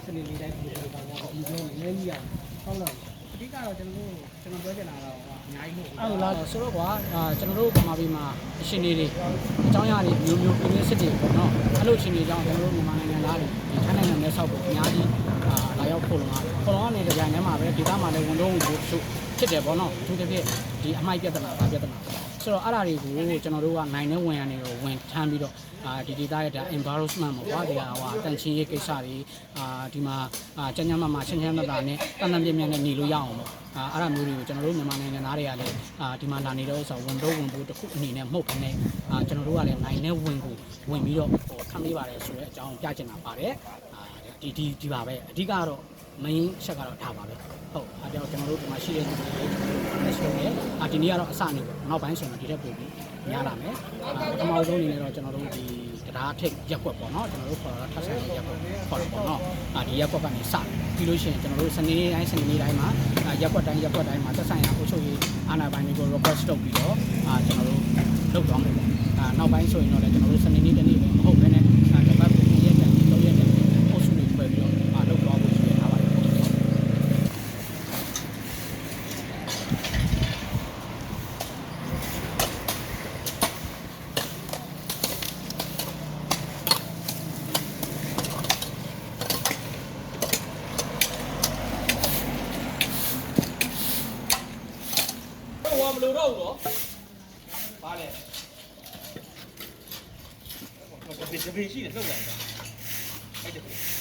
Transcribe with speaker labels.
Speaker 1: စနေလေးတိုင်းဒီလိုပါတော့ဒီလိုနည်းနည်းရအောင်ဟုတ်လားအဓိကတော့ကျွန်တော်ပြောချင်တာတော့အများကြီးမဟုတ်ဘူးအဲ့လားဆိုတော့ကွာကျွန်တော်တို့ဗမာပြည်မှာအရှင်တွေအကြောင်းအရာတွေမျိုးမျိုးပြည်စစ်တွေပေါ့နော်အဲ့လိုရှင်တွေအကြောင်းကျွန်တော်တို့မြန်မာနိုင်ငံသားတွေဒီထိုင်းနိုင်ငံနဲ့ဆောက်ဖို့အများကြီးလာရောက်ဖို့လုံရတယ်တဲ့ကြိုင်ထဲမှာပဲဒေသမှာလည်းဝန်တော့ဖို့ဖြစ်တယ်ပေါ့နော်အထူးသဖြင့်ဒီအမိုက်ပြဿနာဆိုတော့အဲ့ဒါတွေကိုကျွန်တော်တို့ကနိုင်တဲ့ဝန်ရနေတော့ဝန်ထမ်းပြီးတော့ဒီဒေသရဲ့ဒါ environment ပေါ့ကွာဒီဟာတန်ချင်းရေးကိစ္စတွေဒီမှာကျန်းကျန်းမာမာချင်းချင်းသာသာနဲ့တန်တန်ပြင်းပြင်းနဲ့နေလို့ရအောင်ပေါ့အဲ့ဒါမျိုးတွေကိုကျွန်တော်တို့မြန်မာနိုင်ငံသားတွေကလည်းဒီမှာလာနေတဲ့ဥစ္စာဝန်တော့ဝန်ဖို့တစ်ခုအနေနဲ့မဟုတ်ဘဲနဲ့ကျွန်တော်တို့ကလည်းနိုင်တဲ့ဝန်ကိုဝင်ပြီးတော့ခံပေးပါတယ်ဆိုတဲ့အကြောင်းပြချင်တာပါတယ်ဒီပါပဲအဓိကတော့ main ချက်ကတော့ဒါပါပဲဟုတ်အဲကြောင့်ကျွန်တော်တို့ဒီမှာရှိတဲ့သူတွေလည်းရှိနေဒီနေ့ကတော့အစနေပေါ့နောက်ပိုင်းဆိုရင်ဒီတက်ပို့ပြီးများလာမယ်ပထမဆုံးအနေနဲ့တော့ကျွန်တော်တို့ဒီတရားထိပ်ရက်ကွက်ပေါ့နော်ကျွန်တော်တို့ခေါ်တာထပ်ဆိုင်ရက်ကွက်ခေါ်တယ်ပေါ့နော်ဒီရက်ကွက်ကနေစပြီးလို့ရှိရင်ကျွန်တော်တို့စနေနေ့တိုင်းမှာရက်ကွက်တိုင်းမှာသက်ဆိုင်ရာအုပ်ချုပ်ရေးအာဏာပိုင်တွေကို request လုပ်ပြီးတော့ကျွန်တော်တို့လုပ်သွားမယ်ပေါ့နောက်ပိုင်းဆိုရင်တော့လည်းကျွန်တော်တို့စနေနေ့တနေ့ပဲမဟုတ်ဘဲနဲ့တစ်ပတ်ကိုရက်တန်3ရက်တန်အုပ်စုတွေဖွဲ့ပြီးတော့လုပ်သွားဖို့ရှိထားပါတယ်မလို့တော့ဘူးနော်ပါလေတပည့်ရှိတယ်လှုပ်လိုက်တာအဲ့ဒါ